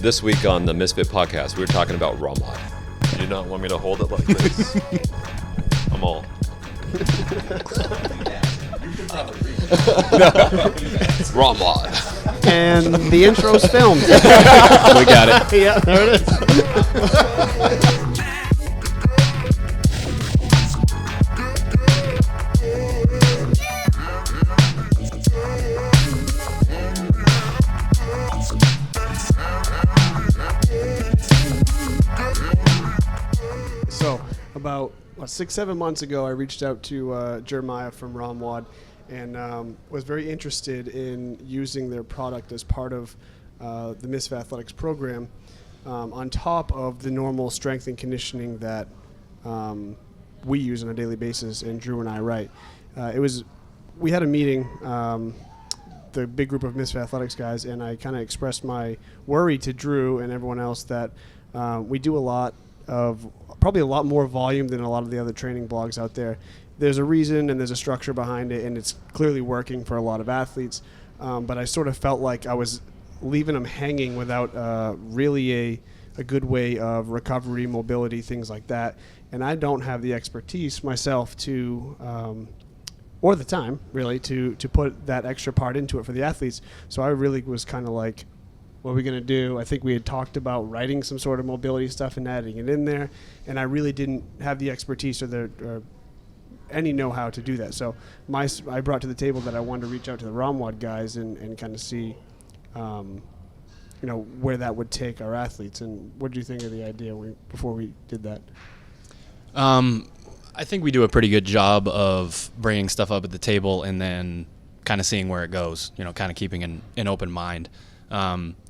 This week on the Misfit podcast, we were talking about ROMWOD. You do not want me to hold it like this. I'm all. ROMWOD. And the intro's filmed. We got it. Yeah, there it is. So, about 6-7 months ago, I reached out to Jeremiah from ROMWOD and was very interested in using their product as part of the Misfit Athletics program on top of the normal strength and conditioning that we use on a daily basis, and Drew and I write. We had a meeting, the big group of Misfit Athletics guys, and I kind of expressed my worry to Drew and everyone else that we do probably a lot more volume than a lot of the other training blogs out there. There's a reason and there's a structure behind it, and it's clearly working for a lot of athletes. But I sort of felt like I was leaving them hanging without really a good way of recovery, mobility, things like that. And I don't have the expertise myself to, or the time really, to put that extra part into it for the athletes. So I really was kind of like, what are we going to do? I think we had talked about writing some sort of mobility stuff and adding it in there, and I really didn't have the expertise or any know-how to do that. So I brought to the table that I wanted to reach out to the ROMWOD guys and kind of see, where that would take our athletes. And what do you think of the idea before we did that? I think we do a pretty good job of bringing stuff up at the table and then kind of seeing where it goes, kind of keeping an open mind.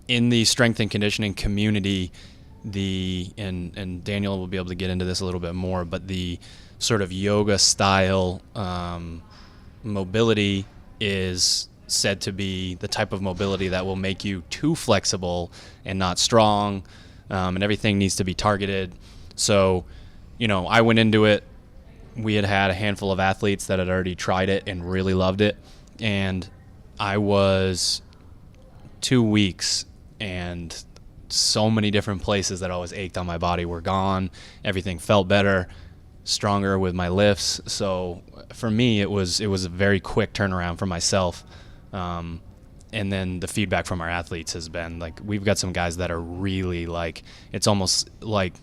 In the strength and conditioning community, and Daniel will be able to get into this a little bit more, but the sort of yoga style mobility is said to be the type of mobility that will make you too flexible and not strong, and everything needs to be targeted. So, I went into it. We had a handful of athletes that had already tried it and really loved it, and I was 2 weeks, and so many different places that always ached on my body were gone. Everything felt better, stronger with my lifts. So for me, it was a very quick turnaround for myself. And then the feedback from our athletes has been like, we've got some guys that are really like, it's almost like,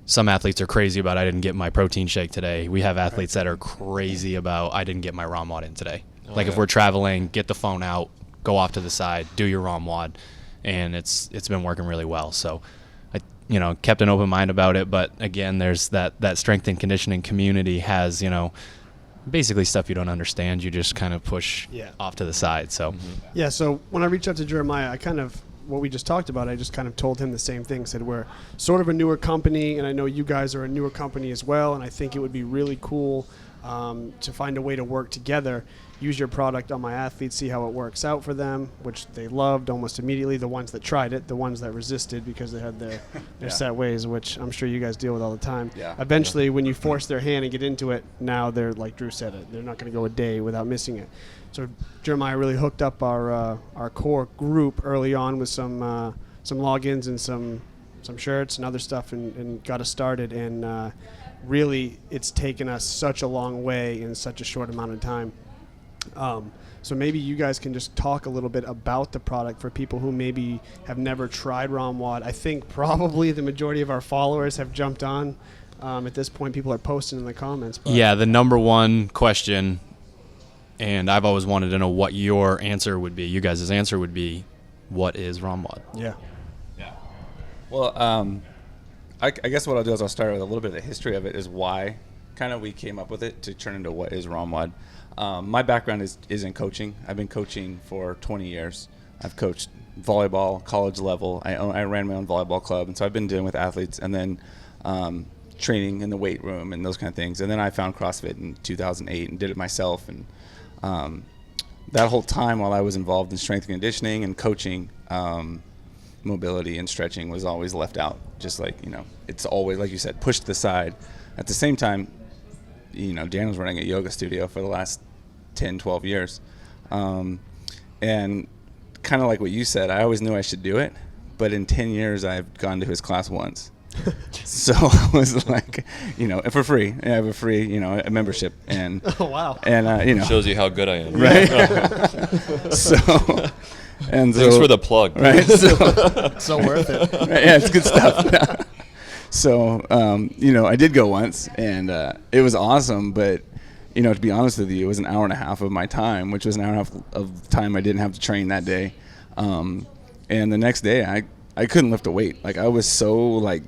some athletes are crazy about I didn't get my protein shake today. We have athletes that are crazy about I didn't get my ROMWOD in today. If we're traveling, get the phone out, go off to the side, do your ROMWOD, and it's been working really well. So I kept an open mind about it, but again, there's that strength and conditioning community has basically stuff you don't understand, you just kind of push off to the side. So so when I reached out to Jeremiah, what we just talked about, I just kind of told him the same thing, said we're sort of a newer company, and I know you guys are a newer company as well, and I think it would be really cool to find a way to work together, use your product on my athletes, see how it works out for them, which they loved almost immediately. The ones that tried it, the ones that resisted because they had their set ways, which I'm sure you guys deal with all the time. Eventually, when you force their hand and get into it, now they're, like Drew said, they're not going to go a day without missing it. So Jeremiah really hooked up our core group early on with some logins and some shirts and other stuff, and got us started. And really, it's taken us such a long way in such a short amount of time. So maybe you guys can just talk a little bit about the product for people who maybe have never tried ROMWOD. I think probably the majority of our followers have jumped on. At this point, people are posting in the comments. But. Yeah, the number one question, and I've always wanted to know what your answer would be, you guys' answer would be, what is ROMWOD? Yeah. Well, I guess what I'll do is I'll start with a little bit of the history of it, is why kind of we came up with it to turn into what is ROMWOD. My background is in coaching. I've been coaching for 20 years. I've coached volleyball, college level. I ran my own volleyball club, and so I've been dealing with athletes, and then training in the weight room and those kind of things. And then I found CrossFit in 2008 and did it myself. And that whole time while I was involved in strength and conditioning and coaching, mobility and stretching was always left out. Just like, it's always, like you said, pushed to the side. At the same time, Daniel's running a yoga studio for the last 10, 12 years. And kind of like what you said, I always knew I should do it, but in 10 years I've gone to his class once. So I was like, for free. I have a free, a membership, and Oh, wow. and Shows you how good I am. right. So and Thanks so, for the plug. right. So, So worth it. right, yeah, it's good stuff. So I did go once, and it was awesome, but to be honest with you, it was an hour and a half of my time, which was an hour and a half of time I didn't have to train that day. And the next day I couldn't lift a weight. Like, I was so like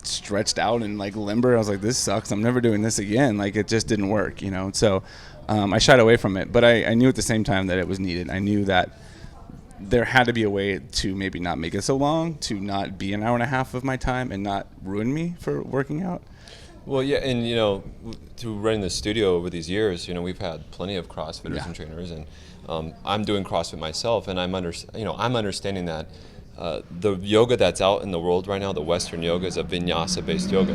stretched out and like limber. I was like, this sucks. I'm never doing this again. Like, it just didn't work, So I shied away from it. But I knew at the same time that it was needed. I knew that there had to be a way to maybe not make it so long, to not be an hour and a half of my time and not ruin me for working out. Well, yeah, and through running the studio over these years, we've had plenty of CrossFitters and trainers, and I'm doing CrossFit myself, and I'm understanding that the yoga that's out in the world right now, the Western yoga, is a vinyasa-based yoga.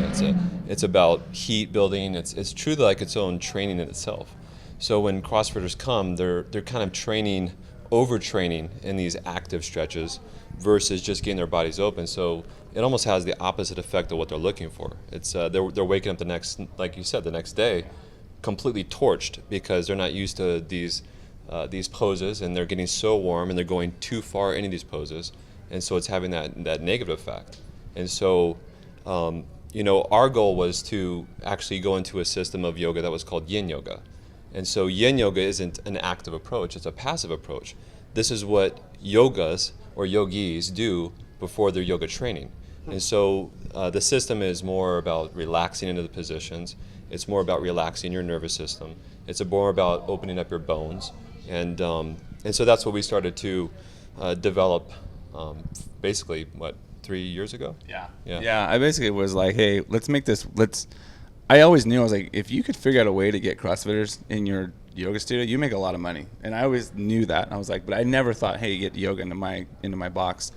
It's about heat building. It's truly like its own training in itself. So when CrossFitters come, they're kind of overtraining in these active stretches versus just getting their bodies open. So it almost has the opposite effect of what they're looking for. It's they're waking up the next, like you said, the next day, completely torched because they're not used to these poses, and they're getting so warm and they're going too far into these poses, and so it's having that negative effect. And so our goal was to actually go into a system of yoga that was called Yin Yoga. And so Yin Yoga isn't an active approach, it's a passive approach. This is what yogas or yogis do before their yoga training. And so the system is more about relaxing into the positions. It's more about relaxing your nervous system. It's more about opening up your bones. And so that's what we started to develop basically, 3 years ago? Yeah, I basically was like, hey, let's make this, I always knew, I was like, if you could figure out a way to get CrossFitters in your yoga studio, you make a lot of money. And I always knew that. I was like, but I never thought, hey, get yoga into my box.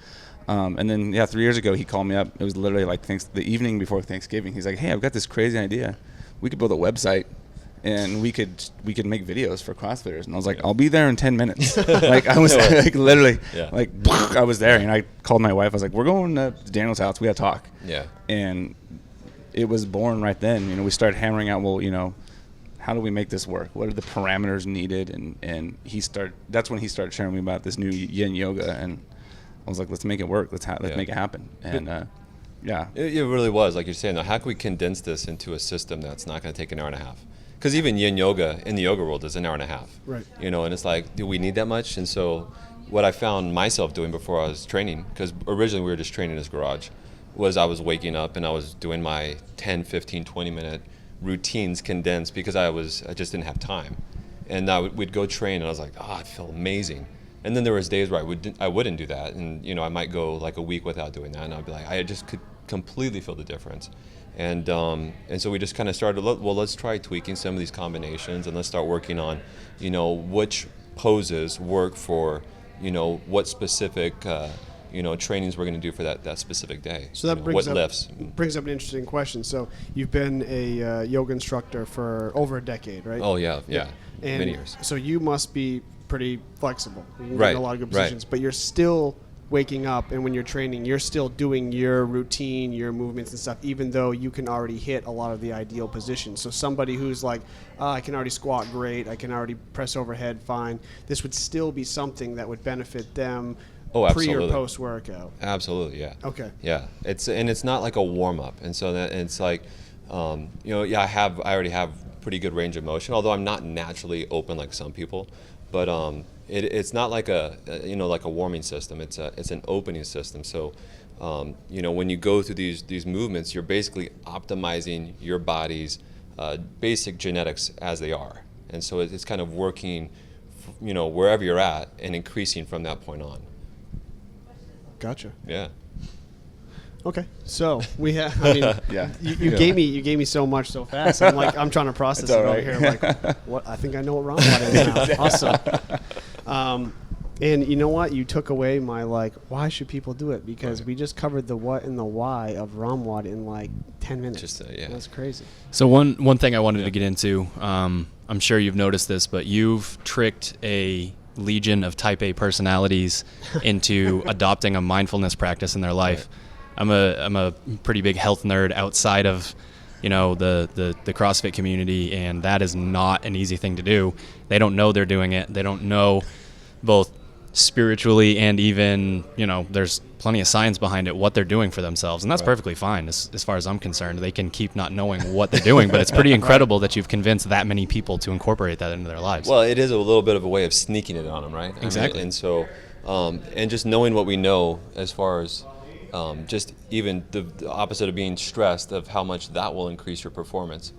And then 3 years ago, he called me up. It was literally like the evening before Thanksgiving. He's like, hey, I've got this crazy idea. We could build a website, and we could make videos for CrossFitters. And I was like, I'll be there in 10 minutes. Like, I was like, literally, like, I was there. And I called my wife. I was like, we're going to Daniel's house. We got to talk. Yeah. And it was born right then. We started hammering out, how do we make this work? What are the parameters needed? And that's when he started sharing me about this new Yin Yoga, and I was like, let's make it work. Let's make it happen. And it really was, like you're saying, how can we condense this into a system that's not going to take an hour and a half? Because even Yin Yoga in the yoga world is an hour and a half. Right. And it's like, do we need that much? And so what I found myself doing before I was training, because originally we were just training in his garage, was I was waking up and I was doing my 10, 15, 20-minute routines condensed because I just didn't have time. And we'd go train, and I was like, I feel amazing. And then there was days where I wouldn't do that, and I might go like a week without doing that, and I'd be like, I just could completely feel the difference. And so we just kind of started, let's try tweaking some of these combinations, and let's start working on, which poses work for, what specific trainings we're going to do for that specific day. So that brings up an interesting question. So you've been a yoga instructor for over a decade, right? Oh yeah. And many years. So you must be pretty flexible. You can get Right, in a lot of good right. positions, but you're still waking up, and when you're training, you're still doing your routine, your movements and stuff, even though you can already hit a lot of the ideal positions. So somebody who's like, I can already squat great, I can already press overhead fine, this would still be something that would benefit them pre or post workout. Absolutely, yeah. Okay. Yeah, it's not like a warm up, and so that it's like, I already have pretty good range of motion, although I'm not naturally open like some people, but it's not like a warming system. It's an opening system. So, when you go through these movements, you're basically optimizing your body's basic genetics as they are, and so it's kind of working, wherever you're at and increasing from that point on. Gotcha. Yeah. Okay, so we have. I mean, you gave me so much so fast. I'm trying to process it over here. I'm like, what? I think I know what ROMWOD is now. Awesome. And you know what? You took away my why should people do it? Because we just covered the what and the why of ROMWOD in 10 minutes. That's crazy. So one thing I wanted to get into, I'm sure you've noticed this, but you've tricked a legion of type A personalities into adopting a mindfulness practice in their life. I'm a pretty big health nerd outside of, you know, the CrossFit community, and that is not an easy thing to do. They don't know they're doing it. They don't know, both spiritually and even, you know, there's plenty of science behind it, what they're doing for themselves, and that's perfectly fine as far as I'm concerned. They can keep not knowing what they're doing, but it's pretty incredible that you've convinced that many people to incorporate that into their lives. Well, it is a little bit of a way of sneaking it on them, right? Exactly. And so, and just knowing what we know as far as just even the opposite of being stressed, of how much that will increase your performance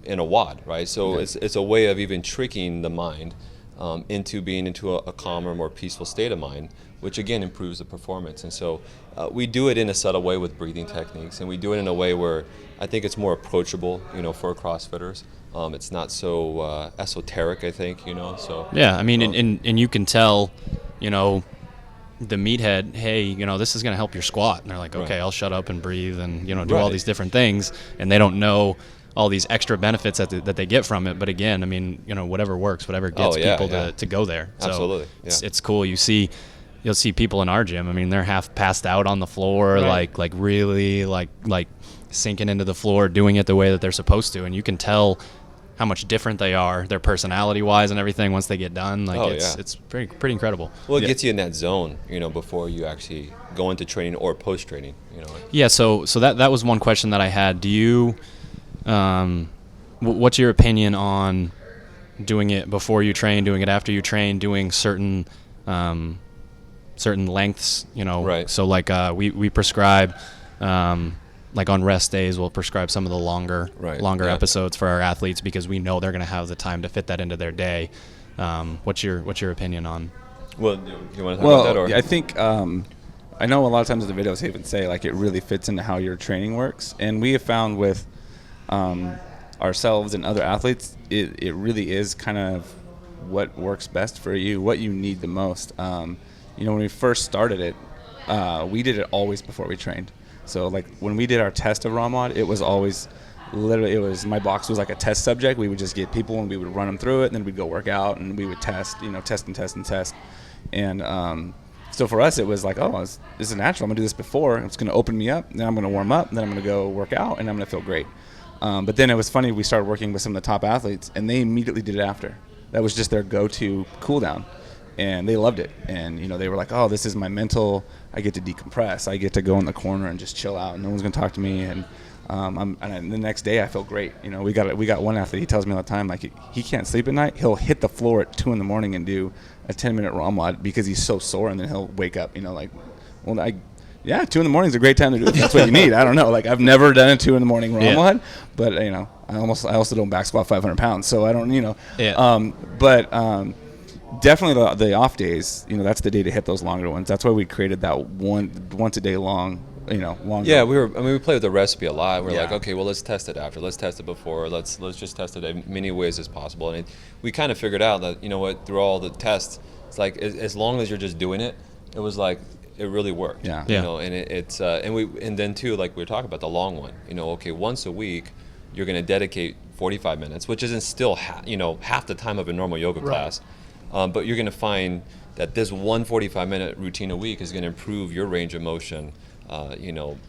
in a WOD, right? So it's a way of even tricking the mind into being into a calmer, more peaceful state of mind, which again improves the performance. And so we do it in a subtle way with breathing techniques, and we do it in a way where I think it's more approachable, you know, for CrossFitters. It's not so esoteric, I think, you know. So yeah, I mean, and you can tell, you know, the meathead, hey, you know, this is going to help your squat, and they're like, okay, I'll shut up and breathe and, you know, do all these different things, and they don't know all these extra benefits that they get from it. But again, I mean, you know, whatever works, whatever gets people to go there. So absolutely, it's cool. You'll see people in our gym. I mean, they're half passed out on the floor, like really like sinking into the floor, doing it the way that they're supposed to, and you can tell how much different they are, their personality wise and everything, once they get done. Like it's pretty incredible. Well, it gets you in that zone, you know, before you actually go into training or post training, you know. Yeah. So that was one question that I had. Do you what's your opinion on doing it before you train, doing it after you train, doing certain lengths, you know? Right. So like we prescribe, like on rest days, we'll prescribe some of the longer episodes for our athletes, because we know they're going to have the time to fit that into their day. What's your opinion on? Well, you want to talk about that? Or? Yeah, I think I know a lot of times the videos even say like it really fits into how your training works, and we have found with ourselves and other athletes, it really is kind of what works best for you, what you need the most. You know, when we first started it, we did it always before we trained. So like when we did our test of ROMWOD, it was always literally, my box was like a test subject. We would just get people and we would run them through it, and then we'd go work out and we would test, you know, test. And so for us, it was like, oh, this is natural. I'm gonna do this before. It's gonna open me up. Then I'm gonna warm up. Then I'm gonna go work out, and I'm gonna feel great. But then it was funny. We started working with some of the top athletes, and they immediately did it after. That was just their go-to cool down, and they loved it. And you know, they were like, oh, this is my mental. I get to decompress. I get to go in the corner and just chill out. No one's gonna talk to me. And and the next day I feel great. You know, we got one athlete. He tells me all the time, like he can't sleep at night. He'll hit the floor at 2 a.m. and do a 10-minute ROMWOD because he's so sore, and then he'll wake up. You know, like, well, 2 a.m. is a great time to do it. That's what you need. I don't know. Like, I've never done a 2 a.m. ROMWOD, but you know, I also don't back squat 500 pounds, so I don't, you know. Yeah. Definitely the off days, you know, that's the day to hit those longer ones. That's why we created that once a day long, you know, longer. Yeah, we play with the recipe a lot. We're like, okay, well, let's test it after. Let's test it before. Let's just test it in many ways as possible. And we kind of figured out that, you know what, through all the tests, it's like as long as you're just doing it, it was like it really worked. Yeah. You know, and it's and then too, like we were talking about the long one. You know, okay, once a week, you're going to dedicate 45 minutes, which isn't still half the time of a normal yoga class. But you're going to find that this 45-minute routine a week is going to improve your range of motion, you know,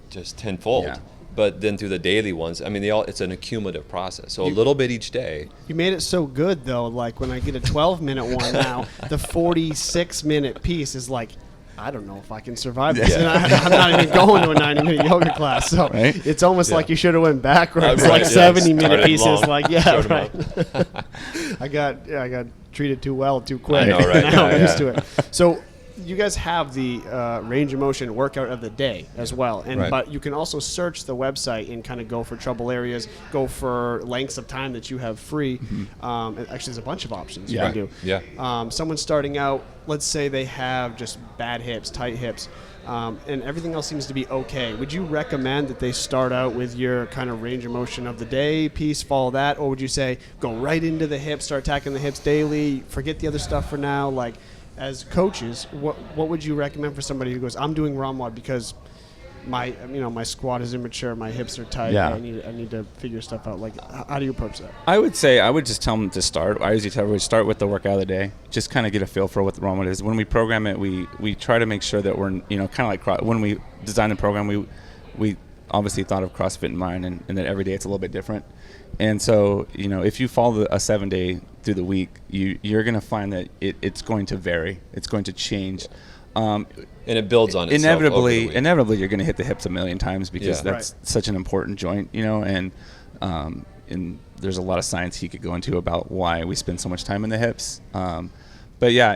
just tenfold. Yeah. But then through the daily ones, I mean, it's an accumulative process. So a little bit each day. You made it so good, though. Like when I get a 12-minute one now, the 46-minute piece is like, I don't know if I can survive this. And I'm not even going to a 90-minute yoga class. So it's almost like you should have went backwards, like 70-minute pieces. Long. Like, I got treated too well too quick. I know, right? Now I'm used to it. So you guys have the range of motion workout of the day as well, but you can also search the website and kind of go for trouble areas, go for lengths of time that you have free. Actually, there's a bunch of options you can do. Yeah. Someone starting out, let's say they have just bad hips, tight hips, and everything else seems to be okay. Would you recommend that they start out with your kind of range of motion of the day piece, follow that, or would you say go right into the hips, start attacking the hips daily, forget the other stuff for now? Like, as coaches, what would you recommend for somebody who goes, I'm doing ROMWOD because my squat is immature, my hips are tight. Yeah. I need to figure stuff out. Like, how do you approach that? I would just tell them to start. I usually tell everybody start with the workout of the day. Just kind of get a feel for what the ROMWOD is. When we program it, we try to make sure that we're, kind of like when we design the program, we obviously thought of CrossFit in mind, and that every day it's a little bit different. And so, if you follow a 7-day through the week, you're going to find that it's going to vary. It's going to change. And it builds on itself. Inevitably, you're going to hit the hips a million times because that's such an important joint, and there's a lot of science you could go into about why we spend so much time in the hips. But yeah,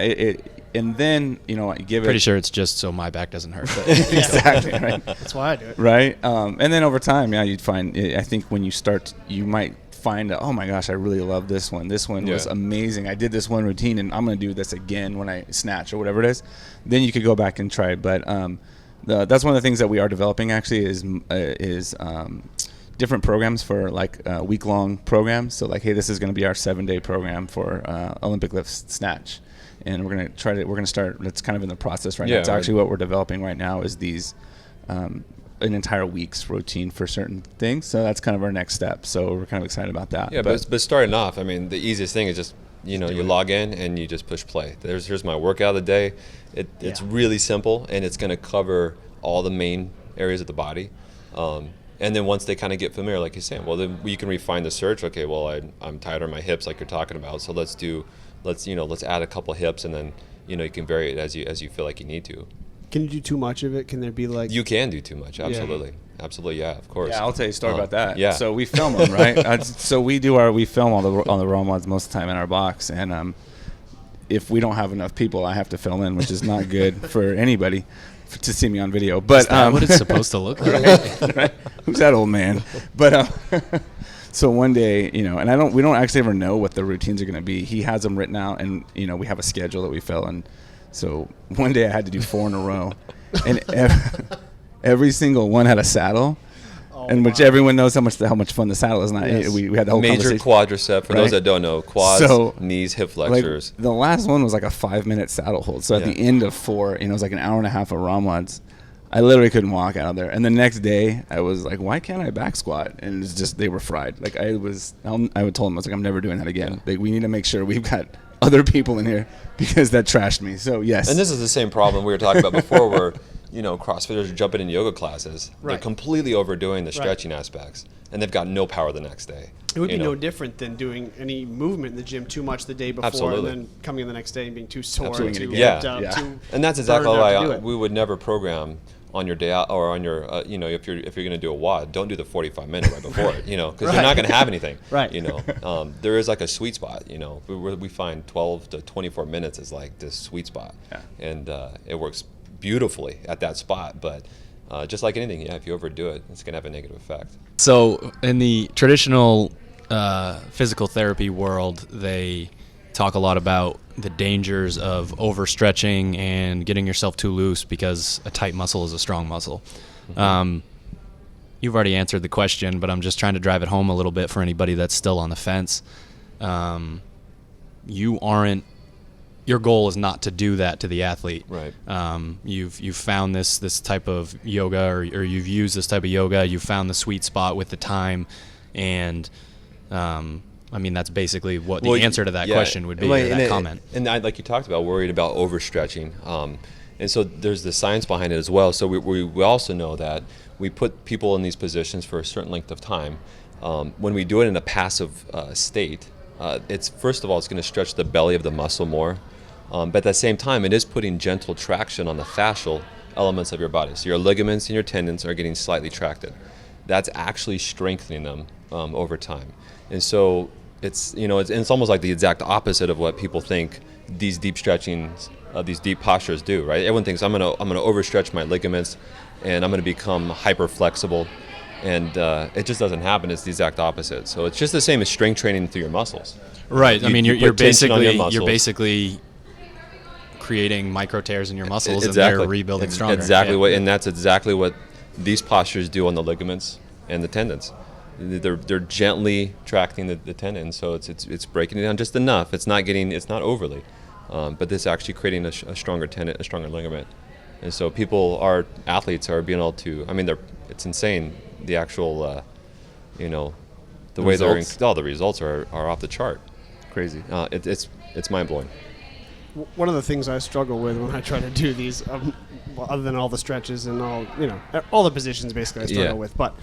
and then give it. Pretty sure it's just so my back doesn't hurt. Exactly, right. That's why I do it. Right, and then over time, you'd find. I think when you start, you might find, oh my gosh, I really love this one. This one was amazing. I did this one routine, and I'm going to do this again when I snatch or whatever it is. Then you could go back and try it. But that's one of the things that we are developing actually is different programs for like week-long programs. So like, hey, this is going to be our 7-day program for Olympic lift snatch. And we're going to start, that's kind of in the process right now. It's actually what we're developing right now is these, an entire week's routine for certain things. So that's kind of our next step. So we're kind of excited about that. Yeah, but starting off, I mean, the easiest thing is just, you log in and you just push play. Here's my workout of the day. It's really simple, and it's going to cover all the main areas of the body. And then once they kind of get familiar, like you're saying, well, then you can refine the search. Okay, well, I'm tighter on my hips, like you're talking about. So let's add a couple hips, and then you can vary it as you feel like you need to. Can you do too much of it? Can there be like? You can do too much. Absolutely, absolutely, yeah, of course. Yeah, I'll tell you a story about that. Yeah. So we film them, right? So we film all the ROMWODs most of the time in our box, and if we don't have enough people, I have to fill in, which is not good for anybody to see me on video. But is that what it's supposed to look like? right? Who's that old man? But so one day, and we don't actually ever know what the routines are going to be. He has them written out, and we have a schedule that we fill. And so one day I had to do 4 in a row, and every single one had a saddle. Which everyone knows how much fun the saddle is. We had the whole major quadricep for those that don't know. Quads, knees, hip flexors. Like, the last one was like a 5-minute saddle hold. So at the end of 4, it was like an hour and a half of ROMWODs. I literally couldn't walk out of there. And the next day, I was like, "Why can't I back squat?" And it's just they were fried. Like I would told them, I was like, "I'm never doing that again. Like, we need to make sure we've got other people in here because that trashed me." So yes. And this is the same problem we were talking about before, where CrossFitters are jumping in yoga classes. Right. They're completely overdoing the stretching aspects, and they've got no power the next day. It would be no different than doing any movement in the gym too much the day before, Absolutely. and then coming in the next day and being too sore, Absolutely. too Yeah. worked up, Yeah. too And that's exactly burned out to do why it. we would never program on your day out, or on your if you're going to do a WOD, don't do the 45-minute right before it, because you're not going to have anything. Right. There is like a sweet spot. We find 12 to 24 minutes is like this sweet spot, and it works beautifully at that spot. But just like anything, if you overdo it, it's going to have a negative effect. So in the traditional physical therapy world, they talk a lot about the dangers of overstretching and getting yourself too loose because a tight muscle is a strong muscle. Mm-hmm. You've already answered the question, but I'm just trying to drive it home a little bit for anybody that's still on the fence. Your goal is not to do that to the athlete. Right. You've found this type of yoga, or you've used this type of yoga. You've found the sweet spot with the time, and that's basically what the answer to that question would be, or that comment. And like you talked about, worried about overstretching. And so there's the science behind it as well. So we also know that we put people in these positions for a certain length of time. When we do it in a passive state, it's first of all, it's going to stretch the belly of the muscle more. But at the same time, it is putting gentle traction on the fascial elements of your body. So your ligaments and your tendons are getting slightly tracted. That's actually strengthening them over time. And so it's almost like the exact opposite of what people think these deep stretchings, these deep postures do, right? Everyone thinks I'm gonna overstretch my ligaments, and I'm gonna become hyper flexible, and it just doesn't happen. It's the exact opposite. So it's just the same as strength training through your muscles. Right. You're basically creating micro tears in your muscles, exactly. And they're rebuilding stronger. And that's exactly what these postures do on the ligaments and the tendons. They're gently tracting the tendon, so it's breaking it down just enough. It's not overly, but this actually creating a stronger tendon, a stronger ligament. And so our athletes are being able to, I mean, it's insane, the actual, the way results? the results are off the chart. Crazy. It's mind-blowing. One of the things I struggle with when I try to do these, other than all the stretches and all the positions basically I struggle with, but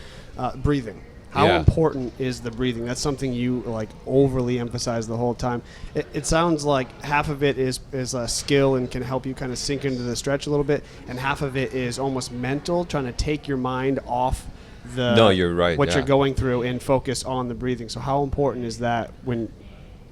breathing. How important is the breathing? That's something you overly emphasize the whole time. It sounds like half of it is a skill and can help you kind of sink into the stretch a little bit, and half of it is almost mental, trying to take your mind off you're right, what you're going through and focus on the breathing. So how important is that when?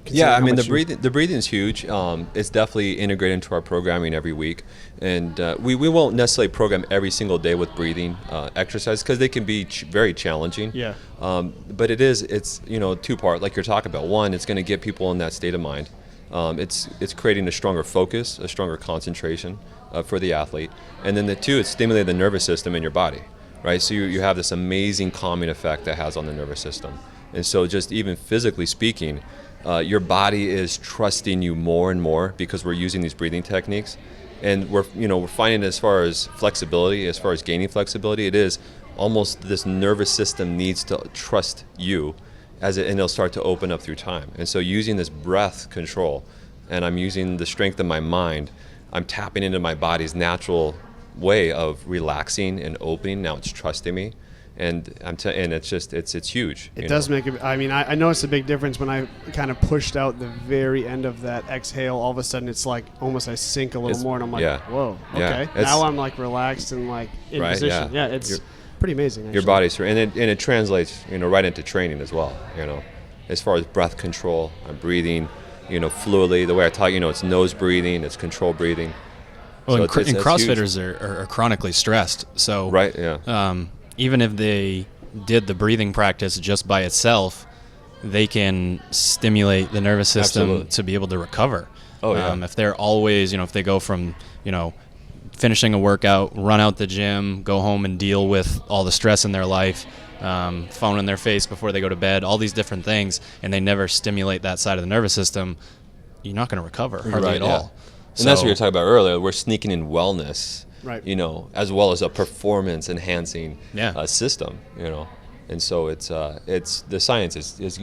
Yeah, I mean the breathing is huge. It's definitely integrated into our programming every week, and we won't necessarily program every single day with breathing exercise because they can be very challenging. Yeah. But it's two-part, like you're talking about. One, it's going to get people in that state of mind. It's creating a stronger focus, a stronger concentration for the athlete, and then it's stimulating the nervous system in your body, right? So you have this amazing calming effect that has on the nervous system, and so just even physically speaking. Your body is trusting you more and more because we're using these breathing techniques, and we're finding as far as flexibility, as far as gaining flexibility, it is almost this nervous system needs to trust you, and it'll start to open up through time. And so using this breath control, and I'm using the strength of my mind, I'm tapping into my body's natural way of relaxing and opening. Now it's trusting me. And it's huge. It does make it. I mean, I noticed a big difference when I kind of pushed out the very end of that exhale. All of a sudden, it's like almost I sink a little more, and I'm like, whoa, okay. Now I'm relaxed and in position. Yeah, it's pretty amazing. Actually. Your body's and it translates right into training as well. As far as breath control, I'm breathing, fluidly. The way I talk, it's nose breathing, it's control breathing. Well, so and CrossFitters are chronically stressed. So right, yeah. Even if they did the breathing practice just by itself, they can stimulate the nervous system to be able to recover. Oh, yeah. If they're always, if they go from, finishing a workout, run out the gym, go home and deal with all the stress in their life, phone in their face before they go to bed, all these different things, and they never stimulate that side of the nervous system, you're not going to recover hardly at all. And that's what you were talking about earlier. We're sneaking in wellness. Right. As well as a performance enhancing system, and so it's the science is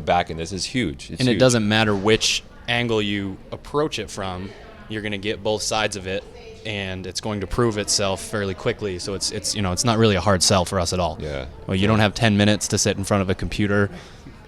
backing this is huge. It's and huge. It doesn't matter which angle you approach it from, you're going to get both sides of it, and it's going to prove itself fairly quickly. So it's not really a hard sell for us at all. Yeah. Well, you don't have 10 minutes to sit in front of a computer.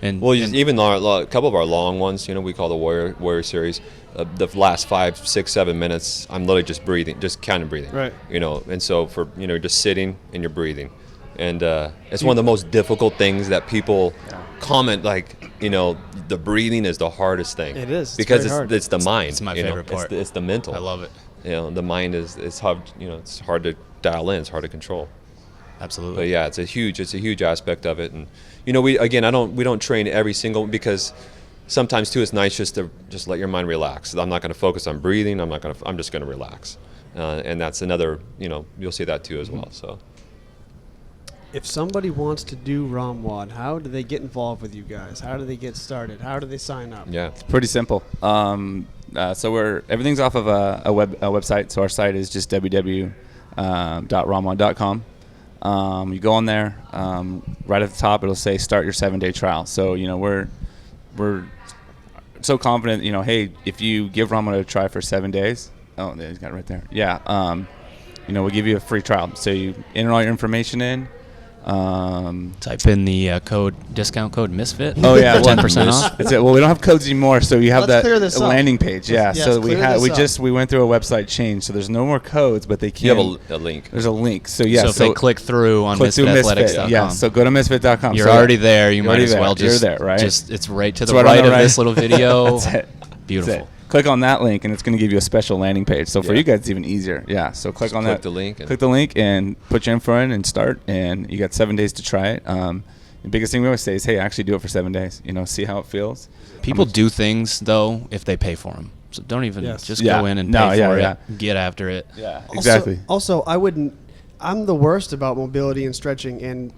Even a couple of our long ones, we call the Warrior series. The last 5, 6, 7 minutes, I'm literally just breathing, just counting breathing. Right. And so for just sitting and you're breathing, and it's one of the most difficult things that people comment. The breathing is the hardest thing. It is because hard. It's the mind. It's my favorite part. It's the mental. I love it. The mind it's hard. It's hard to dial in. It's hard to control. Absolutely. But yeah, it's a huge aspect of it, and we don't train every single, because sometimes too it's nice just to let your mind relax. I'm not going to focus on breathing. I'm just going to relax, and that's another you'll see that too as well. So if somebody wants to do ROMWOD, how do they get involved with you guys? How do they get started? How do they sign up? Yeah, it's pretty simple. So everything's off of a website. So our site is just www.romwod.com. You go on there, right at the top it'll say start your 7-day trial. So we're so confident, hey, if you give ROMWOD a try for 7 days, he's got it right there. Yeah, we'll give you a free trial. So you enter all your information in. Type in the discount code Misfit. Oh yeah, 10% off. That's it. Well, we don't have codes anymore, so you have Let's clear that this up. landing page. Yeah, Yes, so clear this up. we went through a website change, so there's no more codes, but they can. you have a link. There's a link. So yeah, So if they click through on misfitathletics.com, yeah. So go to misfit.com. you're already there. You might as there. well just You're there, right? It's right to the right on right the of right. this little video. That's it. Beautiful. That's it. Click on that link, and it's going to give you a special landing page. So for Yeah. you guys, it's even easier. Yeah. So click on click that. the link and- Click the link and put your info in and start. And you got 7 days to try it. The biggest thing we always say is, hey, actually do it for 7 days. See how it feels. People do things though if they pay for them. So don't even just go in and pay for it. Get after it. Yeah. Exactly. Also, I'm the worst about mobility and stretching and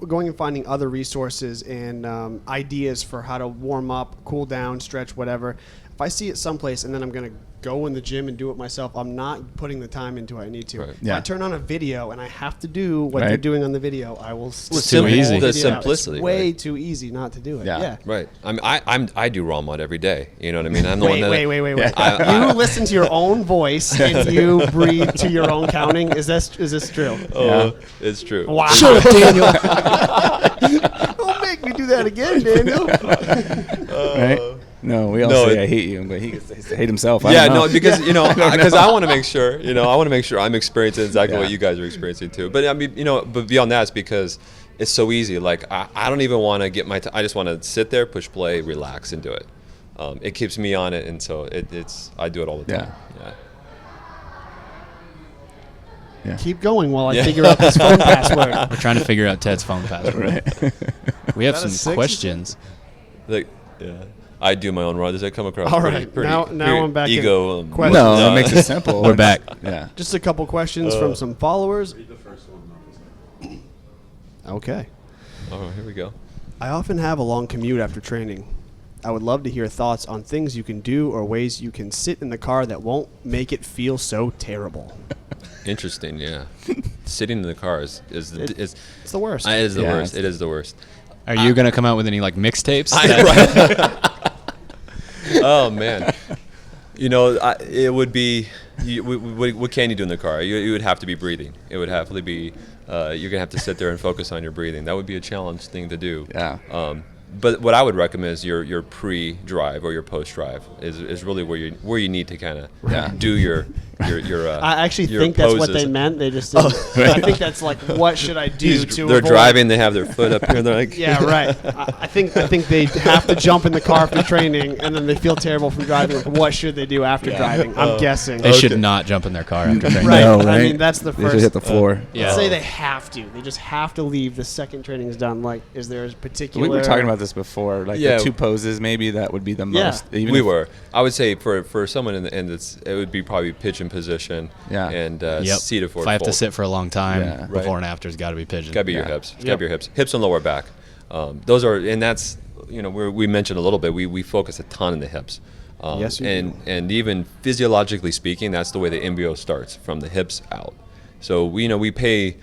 going and finding other resources and ideas for how to warm up, cool down, stretch, whatever. If I see it someplace and then I'm going to go in the gym and do it myself, I'm not putting the time into it I need to. Right. If Yeah. I turn on a video and I have to do what Right. they're doing on the video, I will. It's too easy. The It's simplicity, way right? too easy not to do it. Yeah. Yeah. Right. I do ROMWOD every day. You know what I mean? I'm the one Wait, that. wait. I- You listen to your own voice and you breathe to your own counting. Is this true? Oh, it's true. Wow. Shut up, Daniel. Don't make me do that again, Daniel. Right? No, we all No, say it- I hate you, but he gets to hate himself. I Yeah, don't know. no, because because I want to make sure, I'm experiencing exactly what Yeah. you guys are experiencing too. But I mean, but beyond that, it's because it's so easy. Like I don't even want to get my. I just want to sit there, push play, relax, and do it. It keeps me on it, and so it's. I do it all the time. Yeah. Keep going while I figure out this phone password. We're trying to figure out Ted's phone password. Right. We have Is that a some six? questions. Like, yeah. I do my own run. Does that come across? All pretty, right, pretty, now pretty I'm back in ego. question. No, that makes it simple. We're back. Yeah. Just a couple questions from some followers. Okay. Oh, here we go. I often have a long commute after training. I would love to hear thoughts on things you can do or ways you can sit in the car that won't make it feel so terrible. Interesting. Yeah. Sitting in the car is It's the worst. it is the Yeah, worst. it's- It is the worst. Are you going to come out with any like mixtapes? Oh man, it would be. What can you do in the car? You would have to be breathing. It would have to be. You're gonna have to sit there and focus on your breathing. That would be a challenge thing to do. Yeah. But what I would recommend is your pre-drive or your post-drive is really where you need to kind of do your I actually your think that's what poses. they meant. They just didn't. I think that's like, what should I do to They're avoid- driving. They have their foot up here. And they're like, Yeah, right. I think they have to jump in the car after training, and then they feel terrible from driving. Like, what should they do after driving? I'm guessing. They should not jump in their car after training. Right. No, I right? mean, that's the They should first. hit the floor. Yeah. Let's say they have to. They just have to leave the second training is done. Like, is there a particular? We were talking about this before, like Yeah. the two poses. Maybe that would be the Yeah. most. Even we if- were. I would say for someone in the end, it would be probably pitch in position. Yeah. And Yep. seated forward If I have to fold. sit for a long time, Yeah. before Right. and after has got to be pigeon. Got to be your Yeah. hips. It's Yep. got to be your hips. Hips and lower back. Those are, and that's, we mentioned a little bit. We focus a ton in the hips. Yes, you do. and even physiologically speaking, that's the way the embryo starts, from the hips out. So we pay,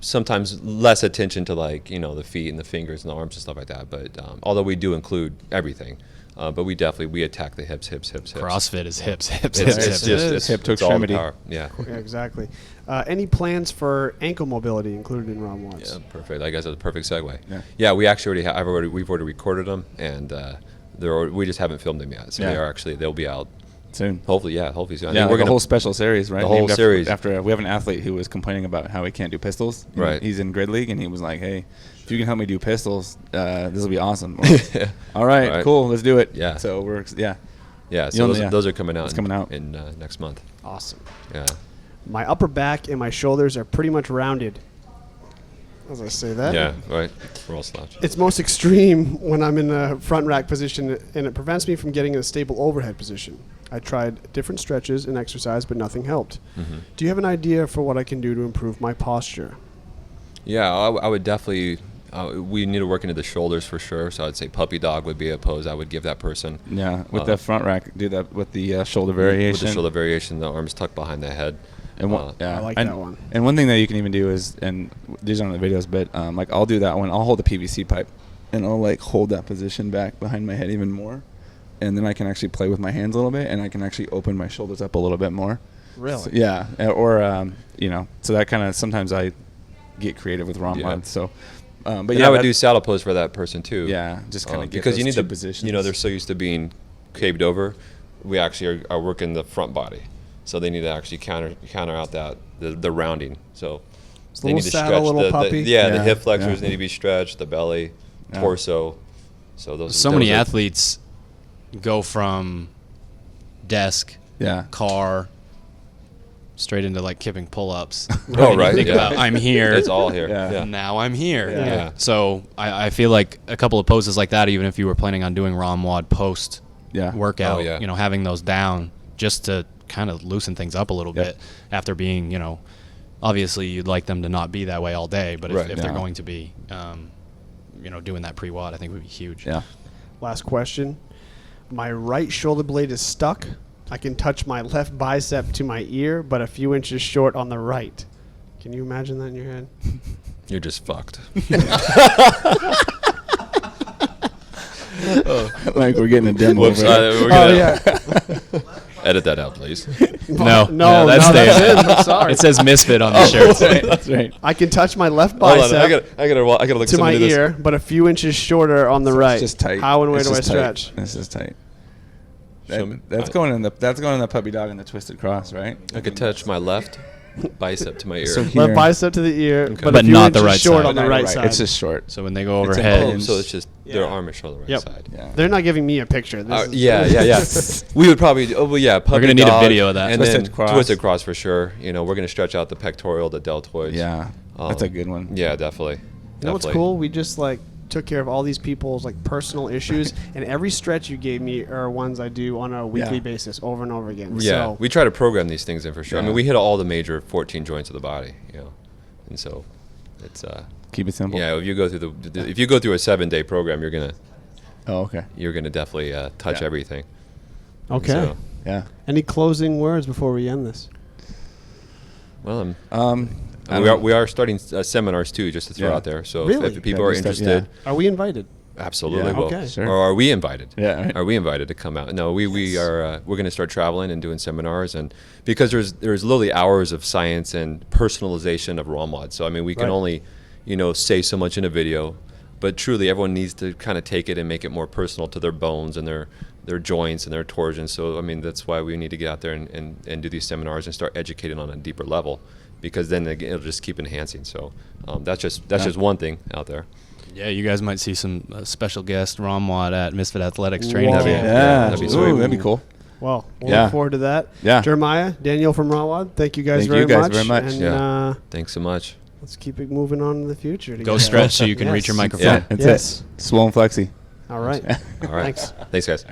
sometimes less attention to the feet and the fingers and the arms and stuff like that. But although we do include everything, but we attack the hips. CrossFit is hips. It's hips. just It's hip to it's all the extremity. power. Yeah. Yeah, exactly. Any plans for ankle mobility included in ROMWODs? Yeah, perfect. I guess that's a perfect segue. Yeah. Yeah, we actually we've already recorded them, and we just haven't filmed them yet. So Yeah. they'll be out Soon. hopefully. Yeah, hopefully soon. I Yeah, think like a whole special series, right? The whole Named series. After we have an athlete who was complaining about how he can't do pistols. Right. He's in grid league, and he was like, "Hey, if you can help me do pistols, this will be awesome." Well, all right, Right. cool, let's do it. Yeah. So we're Yeah, You so know, those, yeah. those are coming out. It's coming out. in next month. Awesome. Yeah. My upper back and my shoulders are pretty much rounded. As I say that. Yeah. Right. We're all slouched. It's most extreme when I'm in a front rack position, and it prevents me from getting a stable overhead position. I tried different stretches and exercise, but nothing helped. Mm-hmm. Do you have an idea for what I can do to improve my posture? Yeah, I would definitely. We need to work into the shoulders for sure. So I'd say puppy dog would be a pose I would give that person. yeah with the front rack. Do that with the shoulder variation. With the shoulder variation, the arms tucked behind the head. And yeah, I like and, that one. And one thing that you can even do is, and these aren't the videos, but like I'll do that one. I'll hold the PVC pipe, and I'll like hold that position back behind my head even more, and then I can actually play with my hands a little bit, and I can actually open my shoulders up a little bit more. Really? So, yeah, or so that kind of sometimes I get creative with ROMWOD. Yeah. So, but And yeah, I would that- do saddle pose for that person too. Yeah, just kind of because you need two the positions. they're so used to being caved over. We actually are working the front body, so they need to actually counter out the rounding. So It's a they little need to saddle, stretch little the puppy. the Yeah, hip flexors yeah. need to be stretched, the belly, Yeah. torso. So those. So those many are- athletes go from desk, yeah, car, straight into like kipping pull-ups. Oh, And you right, think yeah. about, I'm here. It's all here. Yeah. Yeah. Now I'm here. Yeah. So I feel like a couple of poses like that, even if you were planning on doing ROMWOD post yeah, workout, Oh, yeah. having those down just to kind of loosen things up a little Yep. bit after being, obviously you'd like them to not be that way all day, but Right. if they're Yeah. going to be, doing that pre-WOD, I think would be huge. yeah. Last question. My right shoulder blade is stuck, I can touch my left bicep to my ear, but a few inches short on the right. Can you imagine that in your head? You're just fucked. Like we're getting a demo. Whoops. over We're gonna edit that out, please. No, no, that's that's staying. it. I'm sorry. It says Misfit on the shirt. That's right. I can touch my left Hold on, bicep I gotta look to my somebody ear, but a few inches shorter on the right. It's just tight. How and where It's do I just tight. stretch? This is tight. Show me. That's going in the puppy dog and the twisted cross, right? I could touch my left bicep to my ear. So Left here. bicep to the ear, but But a few not the inches right short side. on the Not right side. It's just short. So when they go It's overhead, in- so it's just their Yeah. arm is on the right Yep. side. Yeah. They're not giving me a picture. This is- Yeah. We would probably. Puppy gonna need a dog, video of that. And Twisted then cross. twisted cross for sure. You know, we're gonna stretch out the pectoral, the deltoids. Yeah. That's a good one. Yeah, definitely. You know what's cool? We just like took care of all these people's like personal issues, and every stretch you gave me are ones I do on a weekly Yeah. basis, over and over again. Yeah, So, we try to program these things in for sure. I Yeah. mean, we hit all the major 14 joints of the body, you know, and so it's Keep it simple. yeah. If you go through if you go through a 7-day program, you're Oh, okay. definitely touch Yeah. everything. okay. So, Yeah. Any closing words before we end this? well, We we are starting seminars too, just to throw Yeah. out there. So Really? if people Yeah, are we start- interested, Are we invited? absolutely Yeah. will. Okay. Sure. Or are we invited? Yeah, right. Are we invited to come out? No, we are. We're going to start traveling and doing seminars, and because there's literally hours of science and personalization of ROMWOD. So I mean, we can Right. only, say so much in a video, but truly everyone needs to kind of take it and make it more personal to their bones and their joints and their torsions. So I mean, that's why we need to get out there and do these seminars and start educating on a deeper level, because then again, it'll just keep enhancing. So that's just one thing out there. yeah, you guys might see some special guest ROMWOD at Misfit Athletics training Whoa. camp. that'd be Ooh, sweet. that'd be cool. Well, we'll Yeah. look forward to that. Yeah. Jeremiah, Daniel from ROMWOD, thank you guys Thank very you guys much. very much. And Yeah. Thanks so much. let's keep it moving on in the future. Go together. stretch so you can reach your Yes. microphone. Yeah. That's Yes. it. Swole and flexy. All right. All right. Thanks. Thanks, guys.